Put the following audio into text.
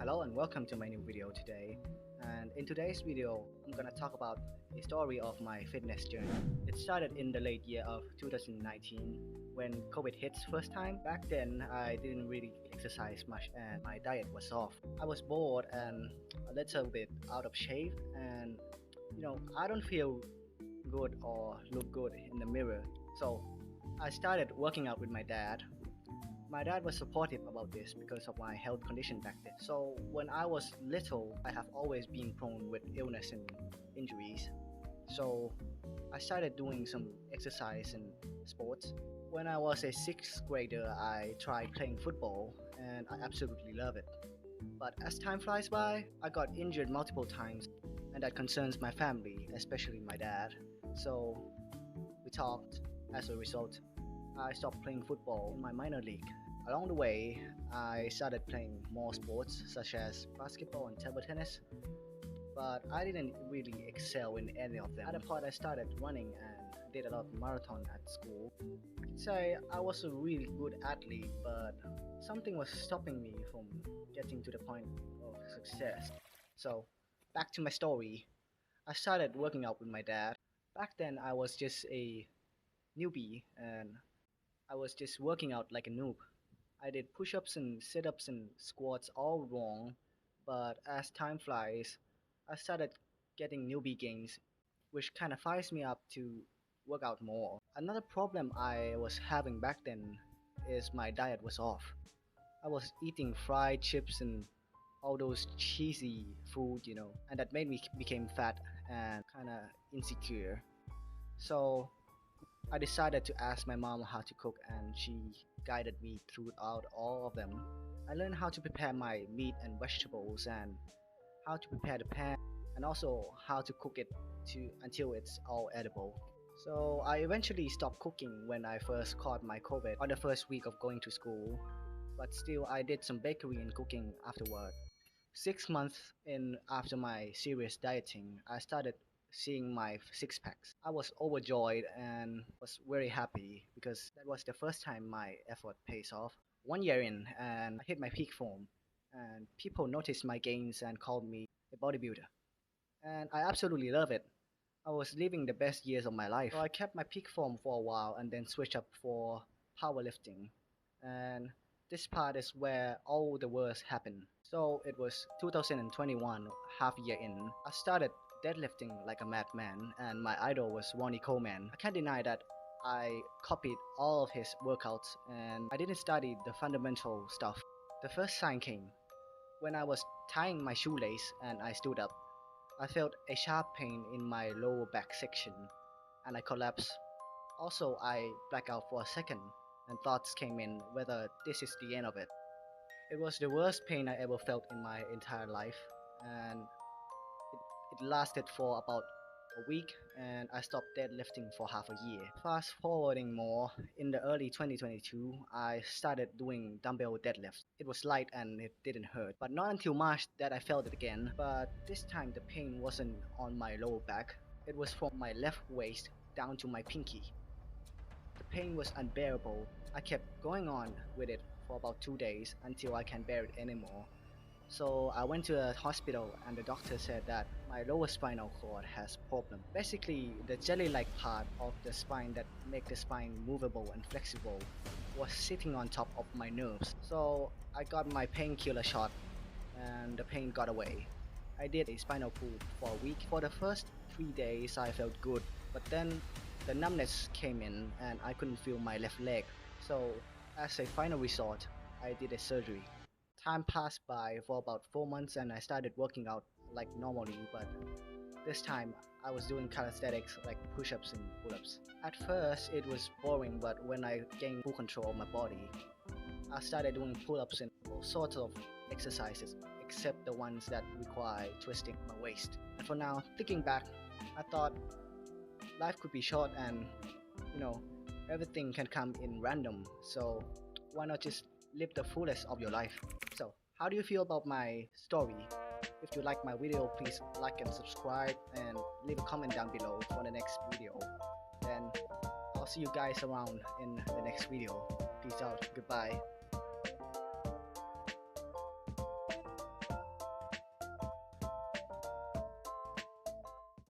Hello and welcome to my new video today. And in today's video, I'm gonna talk about the story of my fitness journey. It started in the late year of 2019 when COVID hit first time. Back then, I didn't really exercise much and my diet was off. I was bored and a little bit out of shape, and I don't feel good or look good in the mirror. So I started working out with my dad. My dad was supportive about this because of my health condition back then. So when I was little, I have always been prone with illness and injuries. So I started doing some exercise and sports. When I was a sixth grader, I tried playing football and I absolutely love it. But as time flies by, I got injured multiple times, and that concerns my family, especially my dad. So we talked. As a result, I stopped playing football in my minor league. Along the way, I started playing more sports such as basketball and table tennis, but I didn't really excel in any of them. At a point, I started running and did a lot of marathon at school. I could say I was a really good athlete, but something was stopping me from getting to the point of success. So, back to my story. I started working out with my dad. Back then, I was just a newbie and I was just working out like a noob. I did push ups and sit ups and squats all wrong, but as time flies, I started getting newbie gains, which kind of fires me up to work out more. Another problem I was having back then is my diet was off. I was eating fried chips and all those cheesy food, and that made me became fat and kind of insecure. So I decided to ask my mom how to cook, and she guided me throughout all of them. I learned how to prepare my meat and vegetables, and how to prepare the pan, and also how to cook it until it's all edible. So I eventually stopped cooking when I first caught my COVID on the first week of going to school, but still I did some bakery and cooking afterward. 6 months in after my serious dieting, I started seeing my six packs. I was overjoyed and was very happy because that was the first time my effort pays off. 1 year in, and I hit my peak form, and people noticed my gains and called me a bodybuilder. And I absolutely love it. I was living the best years of my life. So I kept my peak form for a while and then switched up for powerlifting. And this part is where all the worst happened. So it was 2021, half year in. I started deadlifting like a madman, and my idol was Ronnie Coleman. I can't deny that I copied all of his workouts and I didn't study the fundamental stuff. The first sign came when I was tying my shoelace and I stood up. I felt a sharp pain in my lower back section and I collapsed. Also, I blacked out for a second and thoughts came in whether this is the end of it. It was the worst pain I ever felt in my entire life, and it lasted for about a week, and I stopped deadlifting for half a year. Fast forwarding more, in the early 2022, I started doing dumbbell deadlifts. It was light and it didn't hurt, but not until March that I felt it again. But this time the pain wasn't on my lower back, it was from my left waist down to my pinky. The pain was unbearable. I kept going on with it for about 2 days until I can't bear it anymore. So I went to a hospital and the doctor said that my lower spinal cord has problem. Basically, the jelly-like part of the spine that make the spine movable and flexible was sitting on top of my nerves. So I got my painkiller shot and the pain got away. I did a spinal pull for a week. For the first 3 days I felt good, but then the numbness came in and I couldn't feel my left leg. So as a final resort, I did a surgery. Time passed by for about 4 months and I started working out like normally, but this time I was doing calisthenics like push-ups and pull-ups. At first it was boring, but when I gained full control of my body, I started doing pull-ups and all sorts of exercises except the ones that require twisting my waist. And for now, thinking back, I thought life could be short and you know everything can come in random, so why not just live the fullest of your life. So how do you feel about my story? If you like my video, please like and subscribe and leave a comment down below for the next video. Then I'll see you guys around in the next video. Peace out. Goodbye.